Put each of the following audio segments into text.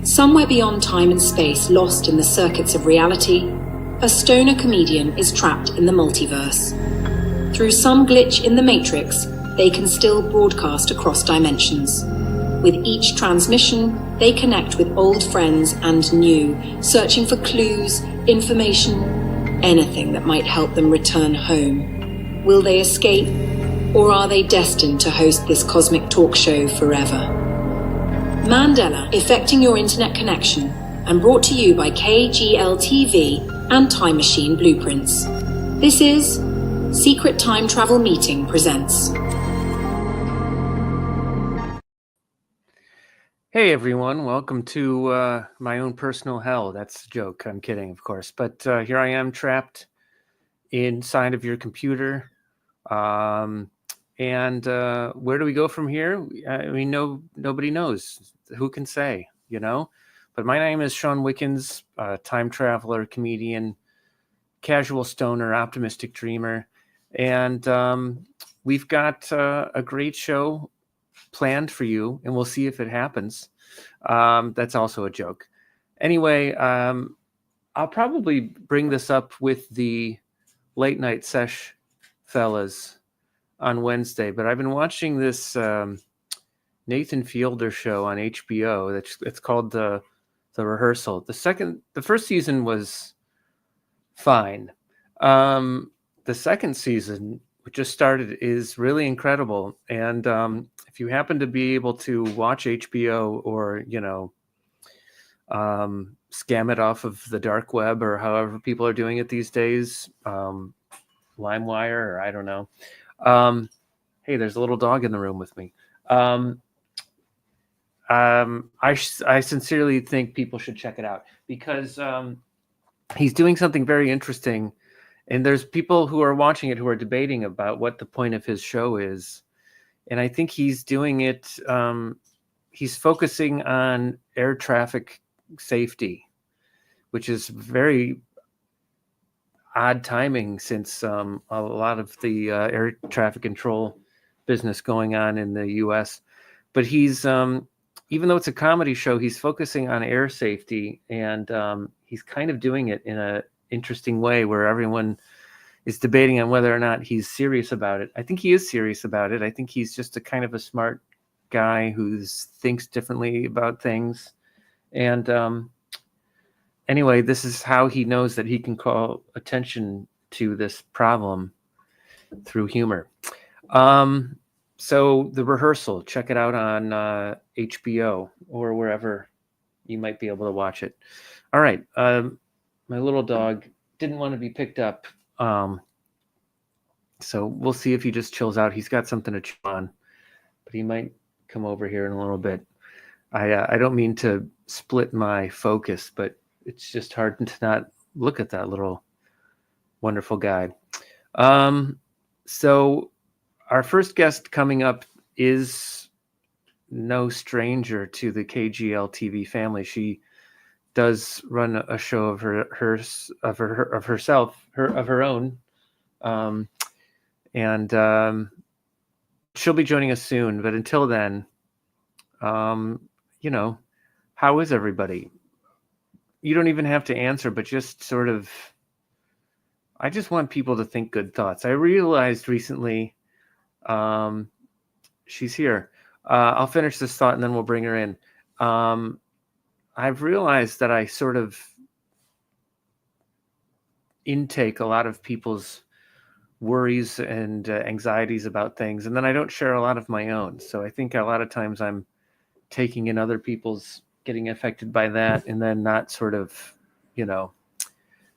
Somewhere beyond time and space, lost in the circuits of reality, a stoner comedian is trapped in the multiverse. Through some glitch in the matrix, they can still broadcast across dimensions. With each transmission, they connect with old friends and new, searching for clues, information, anything that might help them return home. Will they escape, or are they destined to host this cosmic talk show forever? Mandela, Effecting Your Internet Connection, and brought to you by KGL TV and Time Machine Blueprints. This is Secret Time Travel Meeting presents. Hey everyone, welcome to my own personal hell. That's a joke. I'm kidding, of course. But here I am trapped inside of your computer. And where do we go from here? I mean, nobody knows. Who can say, you know? But my name is Sean Wickens, time traveler, comedian, casual stoner, optimistic dreamer. And we've got a great show planned for you, and we'll see if it happens. That's also a joke. Anyway, I'll probably bring this up with the late night sesh fellas on Wednesday, but I've been watching this Nathan Fielder show on HBO. It's called The Rehearsal. The first season was fine. The second season, which just started, is really incredible. And if you happen to be able to watch HBO or, scam it off of the dark web or however people are doing it these days, LimeWire, or I don't know. Hey, there's a little dog in the room with me. I sincerely think people should check it out because he's doing something very interesting. And there's people who are watching it who are debating about what the point of his show is. And I think he's doing it, he's focusing on air traffic safety, which is very odd timing since a lot of the air traffic control business going on in the US. But he's, even though it's a comedy show, he's focusing on air safety, and he's kind of doing it in an interesting way where everyone is debating on whether or not he's serious about it. I think he is serious about it. I think he's just a kind of a smart guy who thinks differently about things. And anyway, this is how he knows that he can call attention to this problem through humor. So The Rehearsal, check it out on HBO or wherever you might be able to watch it. All right. My little dog didn't want to be picked up. So we'll see if he just chills out. He's got something to chew on, but he might come over here in a little bit. I don't mean to split my focus, but it's just hard to not look at that little wonderful guy. So our first guest coming up is no stranger to the KGL TV family. She does run a show of her own, and she'll be joining us soon. But until then, how is everybody? You don't even have to answer, but just sort of, I just want people to think good thoughts. I realized recently, she's here. I'll finish this thought and then we'll bring her in. I've realized that I sort of intake a lot of people's worries and anxieties about things, and then I don't share a lot of my own. So I think a lot of times I'm taking in other people's getting affected by that and then not sort of,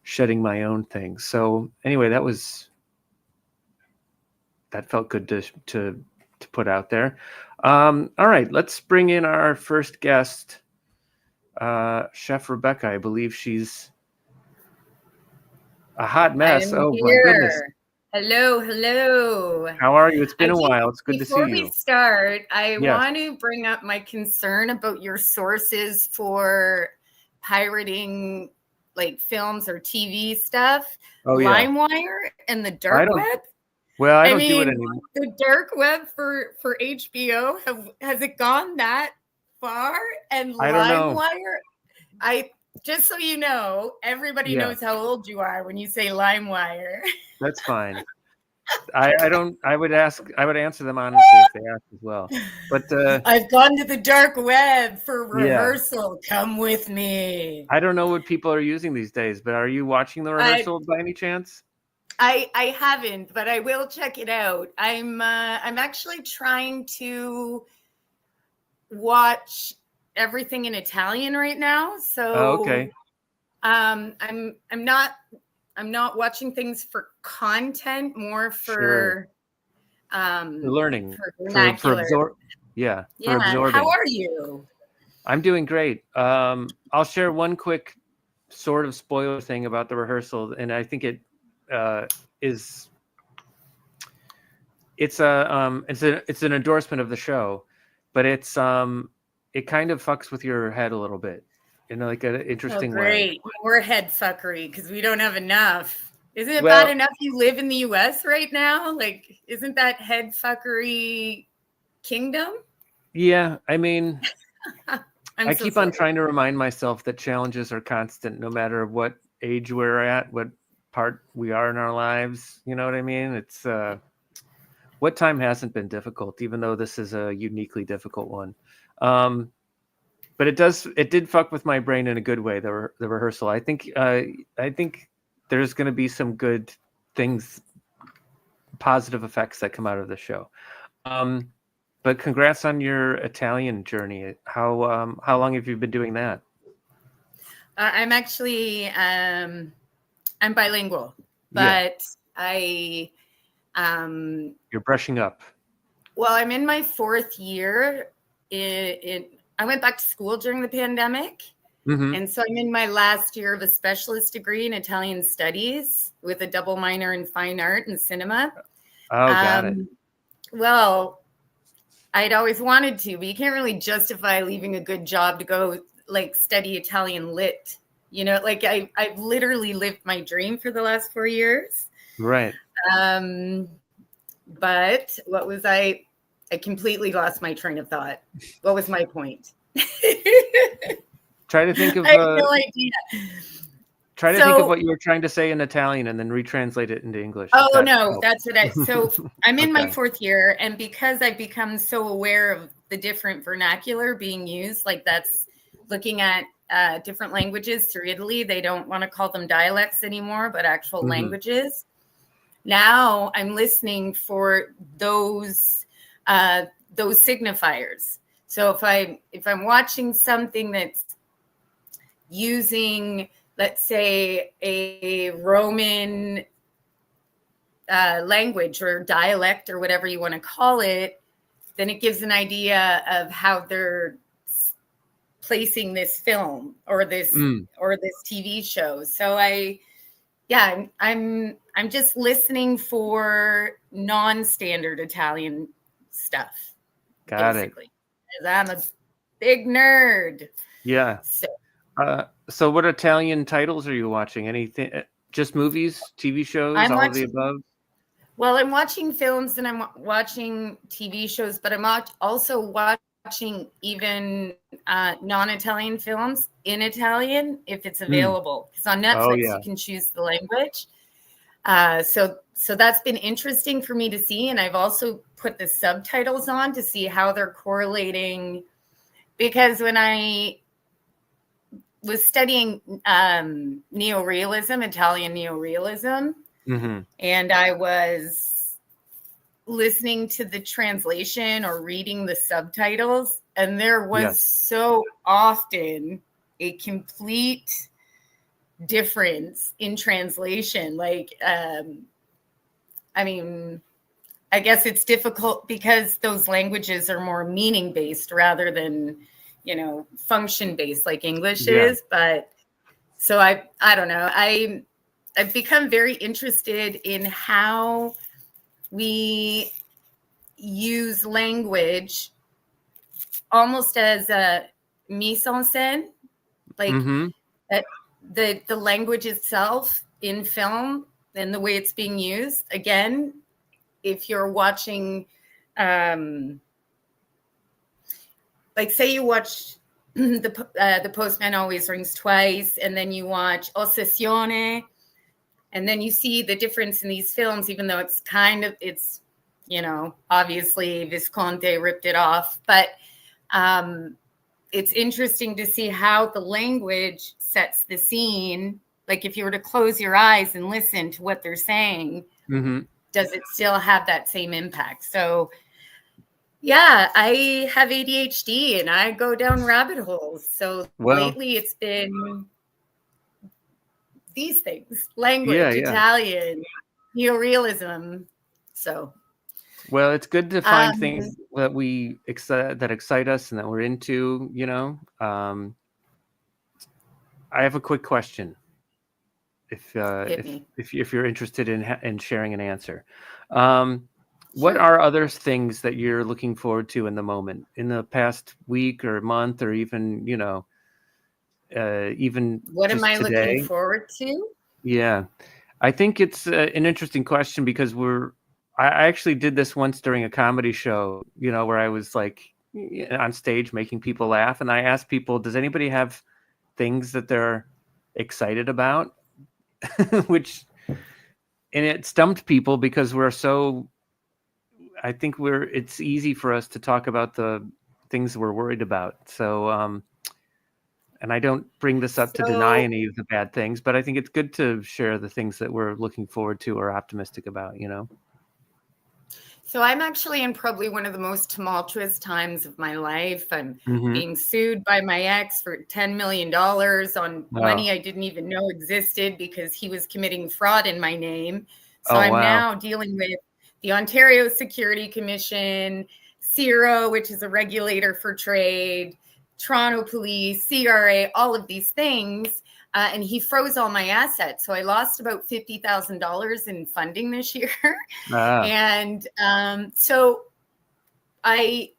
shedding my own things. So anyway, that felt good to put out there. All right, let's bring in our first guest. Chef Rebecca, I believe she's a hot mess. I'm My here. goodness. Hello. How are you? It's been a while. It's good to see you. Before we start, I want to bring up my concern about your sources for pirating like films or TV stuff. LimeWire and the dark web. Well, I don't do it anymore. The dark web for HBO, has it gone that far, and I don't know. LimeWire, just so you know, everybody knows how old you are when you say LimeWire. That's fine. I would answer them honestly if they asked as well. But I've gone to the dark web for rehearsal. Come with me. I don't know what people are using these days, but are you watching the rehearsal by any chance? I haven't, but I will check it out. I'm actually trying to watch everything in Italian right now. So okay. I'm not watching things for content, more for learning, for vernacular. For absorbing. How are you? I'm doing great. I'll share one quick sort of spoiler thing about the rehearsal, and I think it's an endorsement of the show, but it kind of fucks with your head a little bit in like an interesting way. Great. More head fuckery because we don't have enough. Isn't it bad enough you live in the US right now? Like, isn't that head fuckery kingdom? Yeah, I mean, I keep on trying to remind myself that challenges are constant no matter what age we're at, what part we are in our lives. You know what I mean? It's what time hasn't been difficult, even though this is a uniquely difficult one. But it did fuck with my brain in a good way, the rehearsal. I think there's going to be some good things, positive effects that come out of the show. But congrats on your Italian journey. How long have you been doing that? I'm actually I'm bilingual, but you're brushing up. Well, I'm in my 4th year. I went back to school during the pandemic. Mm-hmm. And so I'm in my last year of a specialist degree in Italian studies with a double minor in fine art and cinema. Oh, got it. Well, I'd always wanted to, but you can't really justify leaving a good job to go like study Italian lit. You know, like I've literally lived my dream for the last 4 years. Right. But what was I completely lost my train of thought. What was my point? Try to think of. I have no idea. Try to think of what you were trying to say in Italian and then retranslate it into English. Oh, no, that's what so I'm in my 4th year. And because I've become so aware of the different vernacular being used, like that's looking at different languages through Italy. They don't want to call them dialects anymore, but actual languages. Now I'm listening for those signifiers. So if I'm watching something that's using, let's say, a Roman language or dialect or whatever you want to call it, then it gives an idea of how they're placing this film or this TV show. So I'm just listening for non-standard Italian stuff. Got it. Because I'm a big nerd. Yeah. So what Italian titles are you watching? Anything? Just movies, TV shows, of the above? Well, I'm watching films and I'm watching TV shows, but I'm also watching even non-Italian films in Italian if it's available. Because on Netflix you can choose the language. So that's been interesting for me to see, and I've also put the subtitles on to see how they're correlating. Because when I was studying neorealism, Italian neorealism, and I was listening to the translation or reading the subtitles, and there was so often a complete difference in translation. Like, I mean, I guess it's difficult because those languages are more meaning based rather than, function based like English is. But so I don't know. I've become very interested in how we use language almost as a mise en scène, like the language itself in film and the way it's being used. Again, if you're watching like say you watch the Postman Always Rings Twice, and then you watch Ossessione, and then you see the difference in these films, even though it's obviously Visconti ripped it off, but it's interesting to see how the language sets the scene. Like if you were to close your eyes and listen to what they're saying, does it still have that same impact? So yeah, I have ADHD and I go down rabbit holes. So lately it's been these things: language, Italian, neorealism. So well, it's good to find things that that excite us and that we're into, I have a quick question. If you're interested in sharing an answer. What are other things that you're looking forward to in the moment, in the past week or month, or even, even what am I today? Looking forward to? Yeah, I think it's an interesting question because I actually did this once during a comedy show, where I was like on stage making people laugh. And I asked people, does anybody have things that they're excited about? And it stumped people because it's easy for us to talk about the things we're worried about. So, and I don't bring this up to deny any of the bad things, but I think it's good to share the things that we're looking forward to or optimistic about, So I'm actually in probably one of the most tumultuous times of my life. I'm being sued by my ex for $10 million on money I didn't even know existed because he was committing fraud in my name. So I'm now dealing with the Ontario Security Commission, CIRO, which is a regulator for trade, Toronto Police, CRA, all of these things. And he froze all my assets. So I lost about $50,000 in funding this year. And so it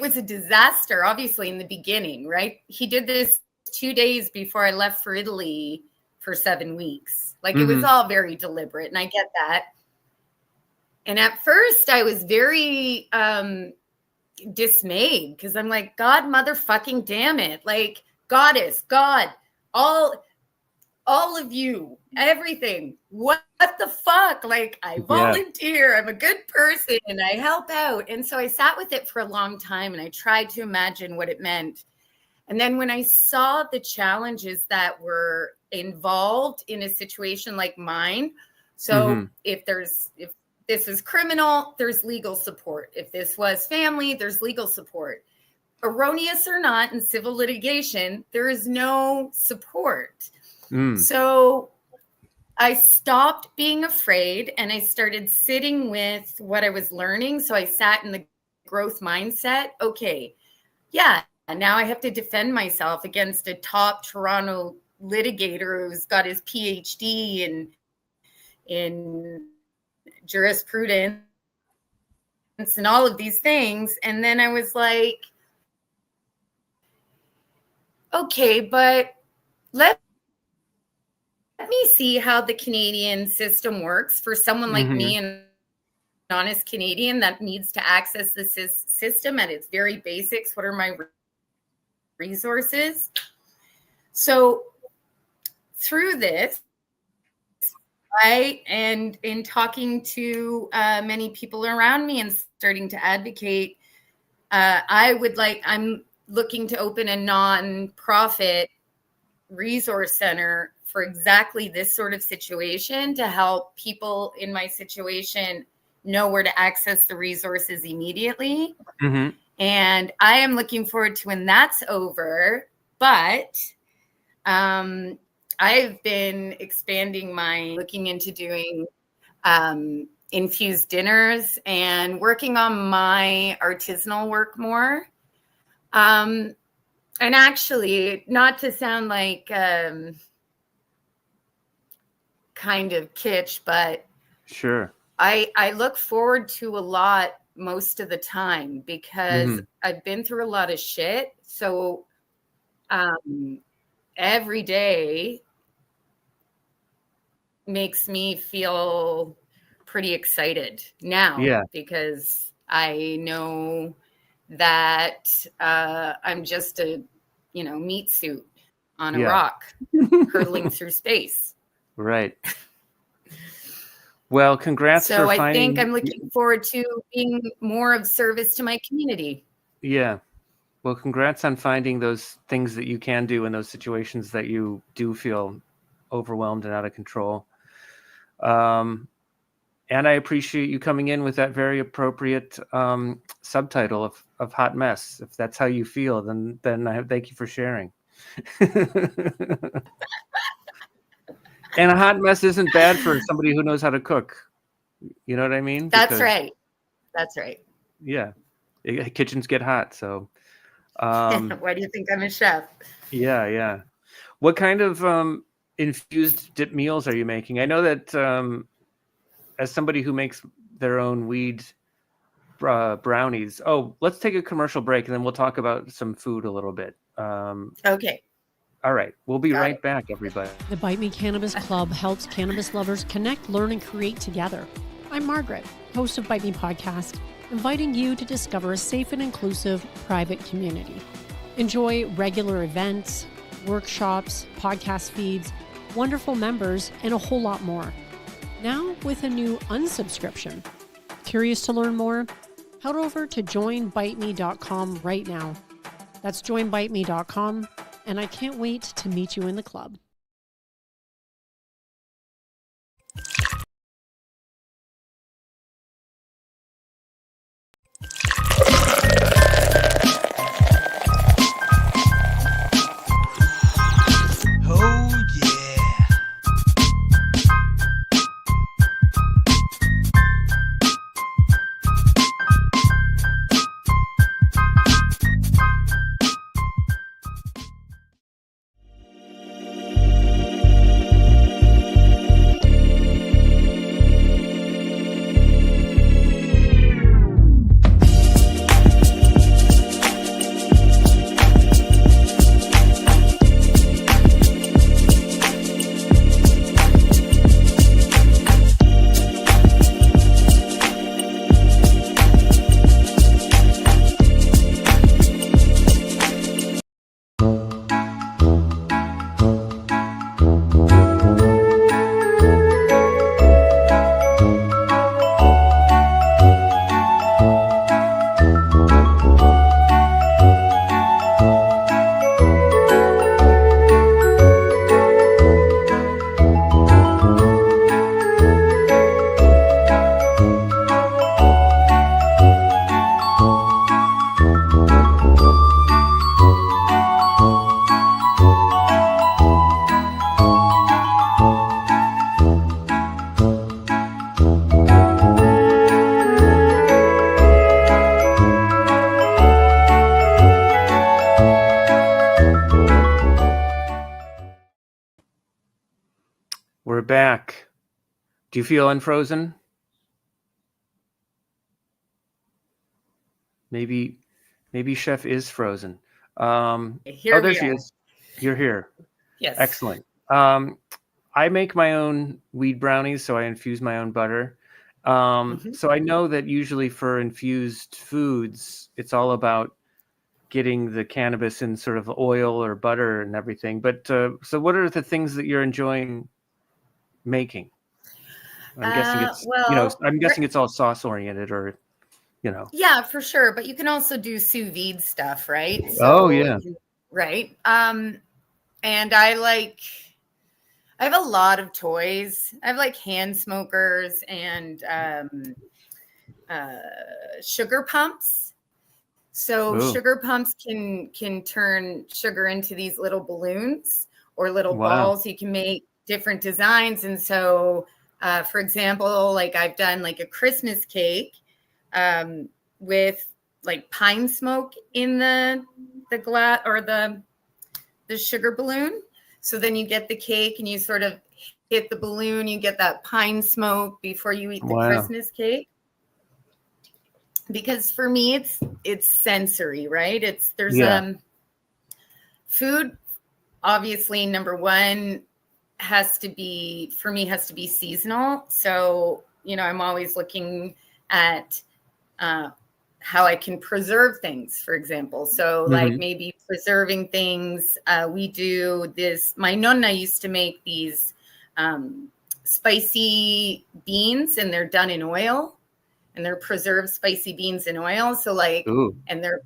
was a disaster, obviously, in the beginning, right? He did this 2 days before I left for Italy for 7 weeks. Like it was all very deliberate, and I get that. And at first I was very dismayed because I'm like, God motherfucking damn it. Like, goddess, God, all of you, everything. What the fuck? Like, I volunteer. I'm a good person and I help out. And so I sat with it for a long time and I tried to imagine what it meant. And then when I saw the challenges that were involved in a situation like mine, so if this is criminal, there's legal support. If this was family, there's legal support. Erroneous or not, in civil litigation, there is no support. So I stopped being afraid and I started sitting with what I was learning. So I sat in the growth mindset. Okay, yeah, now I have to defend myself against a top Toronto litigator who's got his PhD in jurisprudence and all of these things. And then I was like, okay, but let me see how the Canadian system works for someone like me, an honest Canadian that needs to access the system at its very basics. What are my resources? So through this, and in talking to many people around me and starting to advocate, I'm looking to open a non-profit resource center for exactly this sort of situation to help people in my situation know where to access the resources immediately. And I am looking forward to when that's over. But I've been looking into doing infused dinners and working on my artisanal work more. And actually, not to sound like kind of kitsch, but sure, I look forward to a lot most of the time because I've been through a lot of shit. So every day makes me feel pretty excited now because I know that I'm just a, meat suit on a rock hurtling through space. Right. Well, congrats for finding... So I think I'm looking forward to being more of service to my community. Yeah. Well, congrats on finding those things that you can do in those situations that you do feel overwhelmed and out of control. And I appreciate you coming in with that very appropriate subtitle of Hot Mess. If that's how you feel, then I thank you for sharing. And a hot mess isn't bad for somebody who knows how to cook. You know what I mean? That's right. That's right. Yeah. Kitchens get hot. So why do you think I'm a chef? Yeah. What kind of infused dip meals are you making? I know that as somebody who makes their own weed brownies. Oh, let's take a commercial break and then we'll talk about some food a little bit. Okay. All right. We'll be right back, everybody. The Bite Me Cannabis Club helps cannabis lovers connect, learn, and create together. I'm Margaret, host of Bite Me Podcast, inviting you to discover a safe and inclusive private community. Enjoy regular events, workshops, podcast feeds, wonderful members, and a whole lot more. Now with a new unsubscription. Curious to learn more? Head over to joinbiteme.com right now. That's joinbiteme.com, and I can't wait to meet you in the club. We're back. Do you feel unfrozen? Maybe Chef is frozen. There she is. You're here. Yes. Excellent. I make my own weed brownies, so I infuse my own butter. So I know that usually for infused foods, it's all about getting the cannabis in sort of oil or butter and everything. But so what are the things that you're enjoying making? I'm guessing it's I'm guessing it's all sauce oriented, or Yeah, for sure. But you can also do sous vide stuff, right? So, yeah. Right. And I have a lot of toys. I have hand smokers and sugar pumps. So sugar pumps can turn sugar into these little balloons or little balls. You can make different designs. And so, for example, I've done a Christmas cake with pine smoke in the glass or the sugar balloon. So then you get the cake and you sort of hit the balloon, you get that pine smoke before you eat the Christmas cake. Because for me, it's sensory, right? Food, obviously, number one, has to be seasonal. So, I'm always looking at how I can preserve things, for example. So like maybe preserving things. We do this. My nonna used to make these spicy beans, and they're done in oil, and they're preserved spicy beans in oil. So like, and they're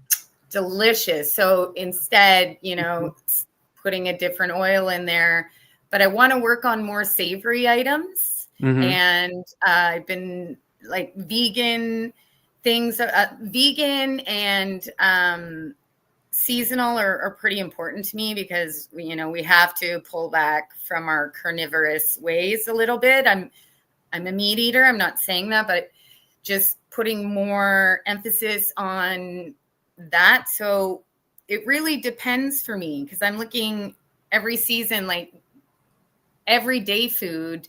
delicious. So instead, you know, putting a different oil in there, but I want to work on more savory items. And I've been like vegan things, vegan and seasonal are pretty important to me, because you know, we have to pull back from our carnivorous ways a little bit. I'm a meat eater. I'm not saying that, but just putting more emphasis on that. So it really depends for me, because I'm looking every season, like everyday food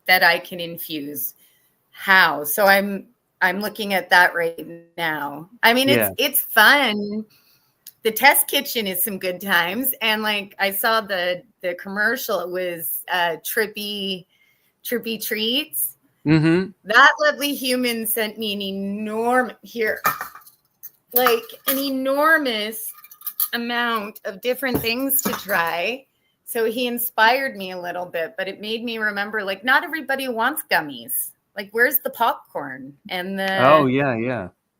that I can infuse. How? So I'm looking at that right now. I mean, it's fun. The test kitchen is some good times. And like, I saw the commercial, it was Trippy Treats. That lovely human sent me an enormous amount of different things to try. So he inspired me a little bit, but it made me remember, like, not everybody wants gummies. Like, where's the popcorn and the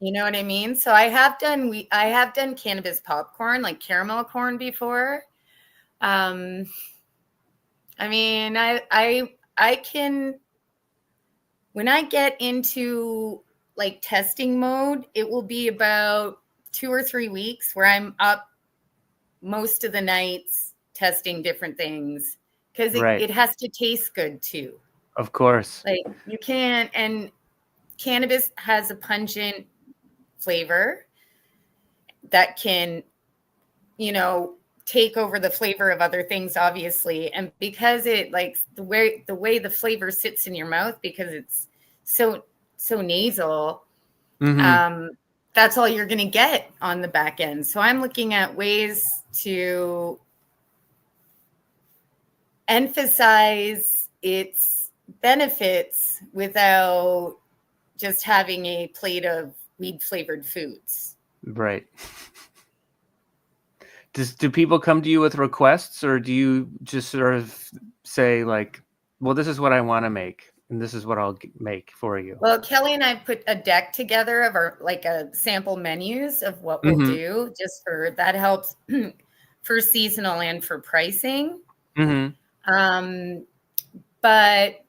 you know what I mean? So I have done cannabis popcorn, like caramel corn before. I mean, I can, when I get into like testing mode, it will be about 2 or 3 weeks where I'm up most of the nights testing different things, because it has to taste good too. Of course. Like you can't, and cannabis has a pungent flavor that can, you know, take over the flavor of other things, obviously. And because it, like, the way the flavor sits in your mouth, because it's so nasal, that's all you're going to get on the back end. So I'm looking at ways to emphasize its benefits without just having a plate of weed flavored foods. Right. Do people come to you with requests, or do you just sort of say like, well, this is what I want to make and this is what I'll make for you? Well, Kelly and I put a deck together of our, like, a sample menus of what we'll do, just for that helps for seasonal and for pricing. But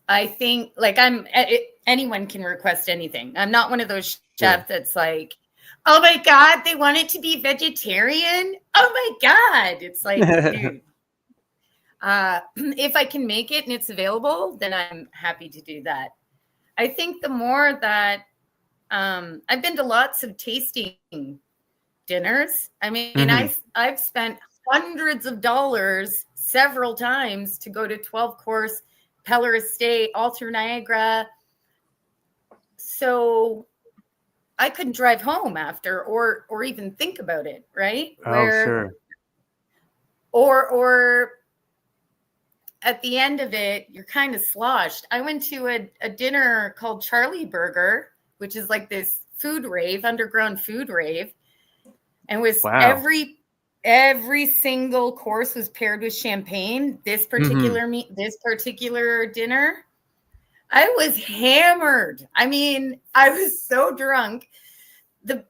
I think, like, anyone can request anything. I'm not one of those chefs that's like, oh my God, they want it to be vegetarian. Oh my God. It's like, dude, if I can make it and it's available, then I'm happy to do that. I think the more that I've been to lots of tasting dinners. I mean, I've spent hundreds of dollars several times to go to 12-course Peller Estate, Alter Niagara. So I couldn't drive home after or even think about it, right? Sure. Or at the end of it, you're kind of sloshed. I went to a dinner called Charlie Burger, which is like this food rave, underground food rave. And was every single course was paired with champagne. This particular this particular dinner, I was hammered. I mean, I was so drunk. The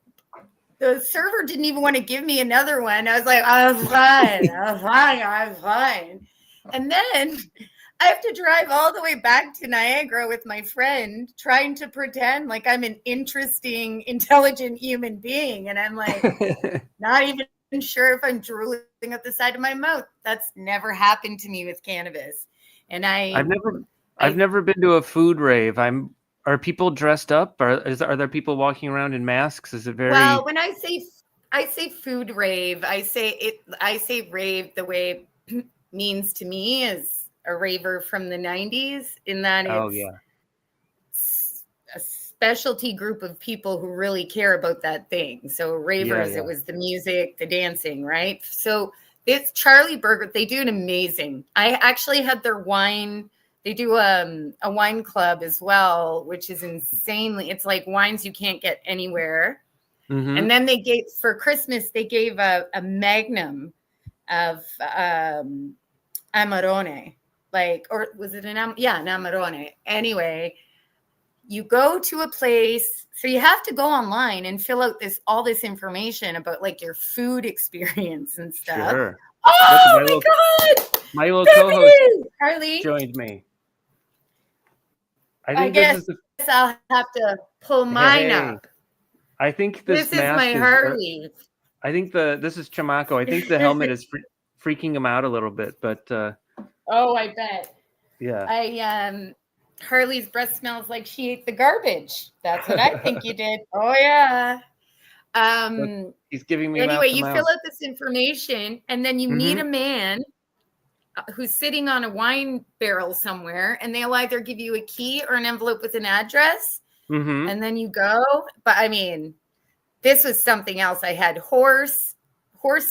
server didn't even want to give me another one. I was like, I'm fine. And then I have to drive all the way back to Niagara with my friend, trying to pretend like I'm an interesting, intelligent human being. And I'm like, not even sure if I'm drooling at the side of my mouth. That's never happened to me with cannabis. And I've never been to a food rave. Are people dressed up? Are there people walking around in masks? Is it very well? When I say food rave, I say rave the way it means to me as a raver from the 90s, in that it's a specialty group of people who really care about that thing. So ravers, it was the music, the dancing, right? So it's Charlie Burger. They do it amazing. I actually had their wine They do a wine club as well, which is insanely. It's like wines you can't get anywhere. Mm-hmm. And then for Christmas, they gave a magnum of Amarone. Or was it an Amarone? Anyway, you go to a place. So you have to go online and fill out all this information about like your food experience and stuff. Sure. Oh my God! My little co-host Harley joined me. I guess I'll have to pull mine up. I think this is my Harley. I think this is Chamaco. I think the helmet is freaking him out a little bit, but oh, I bet. Yeah. Harley's breath smells like she ate the garbage. That's what I think you did. Oh yeah. He's giving me. Anyway, you fill out this information, and then you meet a man who's sitting on a wine barrel somewhere, and they'll either give you a key or an envelope with an address, and then you go. But I mean, this was something else. I had horse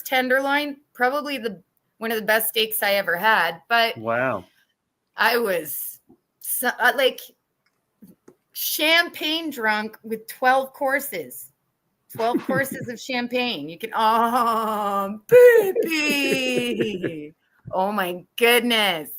tenderloin, probably one of the best steaks I ever had. But wow, I was like champagne drunk with 12 courses. 12 courses of champagne. You can, baby. Oh my goodness.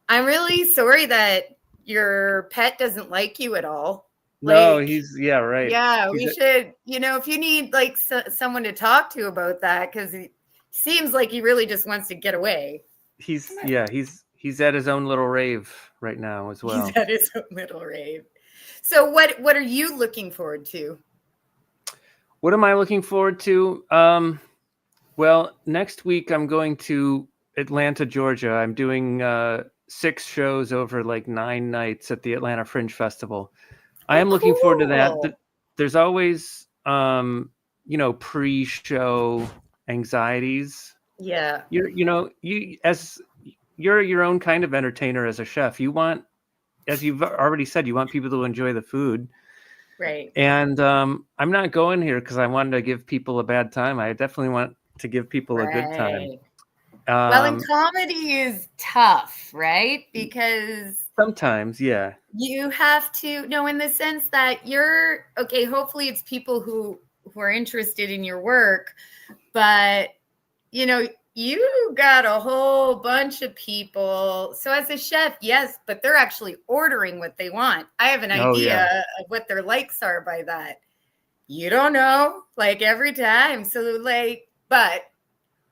I'm really sorry that your pet doesn't like you at all. No, right. Yeah, we should, if you need like someone to talk to about that, because it seems like he really just wants to get away. He's at his own little rave right now as well. He's at his own little rave. So what are you looking forward to? What am I looking forward to? Well, next week I'm going to Atlanta, Georgia. I'm doing 6 shows over like 9 nights at the Atlanta Fringe Festival. I am looking forward to that. There's always, pre-show anxieties. Yeah. You're your own kind of entertainer as a chef. You want, as you've already said, you want people to enjoy the food. Right. And I'm not going here because I wanted to give people a bad time. I definitely want to give people a good time. Well, and comedy is tough, right? Because sometimes, yeah. You have to know, in the sense that hopefully it's people who are interested in your work, but you got a whole bunch of people. So as a chef, yes, but they're actually ordering what they want. I have an idea of what their likes are by that. You don't know, like every time. So but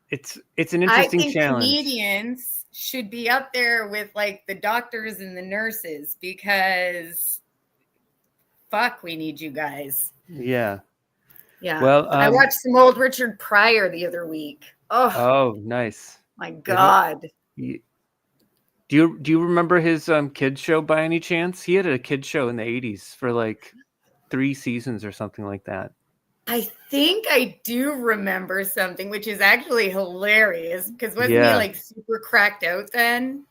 it's an interesting challenge. Comedians should be up there with like the doctors and the nurses, because we need you guys. Yeah. Yeah. Well, I watched some old Richard Pryor the other week. Oh, nice. My God. Do you remember his kids show by any chance? He had a kids show in the 80s for like 3 seasons or something like that. I think I do remember something, which is actually hilarious, because wasn't he like super cracked out then?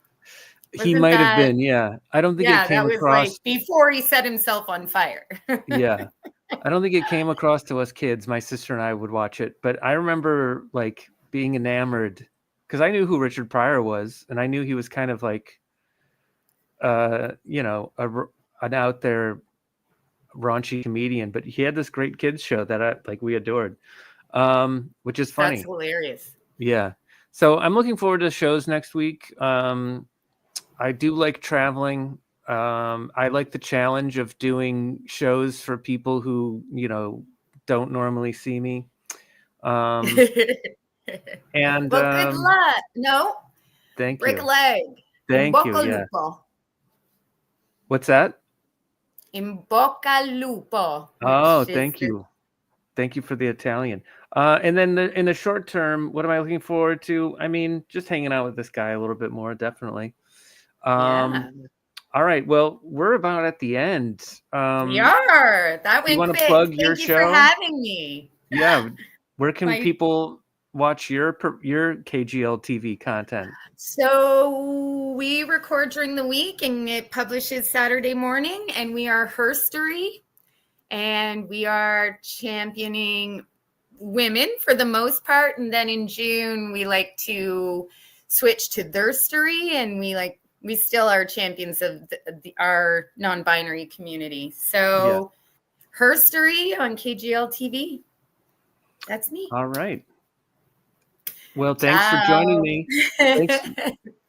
He might have been, yeah. I don't think it came across. Like before he set himself on fire. Yeah. I don't think it came across to us kids. My sister and I would watch it, but I remember like being enamored because I knew who Richard Pryor was, and I knew he was kind of like, an out there raunchy comedian, but he had this great kids show that we adored, which is funny. That's hilarious. Yeah. So I'm looking forward to shows next week. I do like traveling. I like the challenge of doing shows for people who, don't normally see me. And good luck. No. Thank Break you. a leg. Thank you. Yeah. What's that? In bocca lupo. Oh, thank you. Thank you for the Italian. And then in the short term, what am I looking forward to? I mean, just hanging out with this guy a little bit more, definitely. All right. Well, we're about at the end. We are. That went you want to quick. plug your Thank show? you for having me. Yeah. Where can people watch your KGL TV content? So we record during the week and it publishes Saturday morning, and we are Herstory, and we are championing women for the most part. And then in June, we like to switch to Thirstery, and we we still are champions of our non-binary community. So Herstory on KGL TV. That's me. All right. Well, thanks for joining me.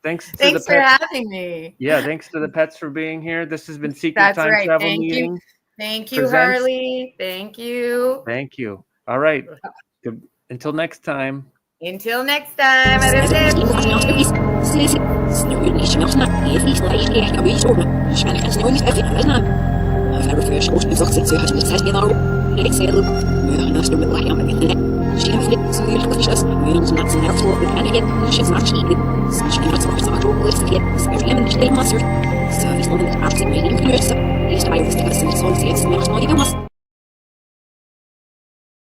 Thanks for having me. Yeah, thanks to the pets for being here. This has been Secret Time Travel Meeting. Thank you, Harley. Thank you. Thank you. All right. Until next time. Until next time. Service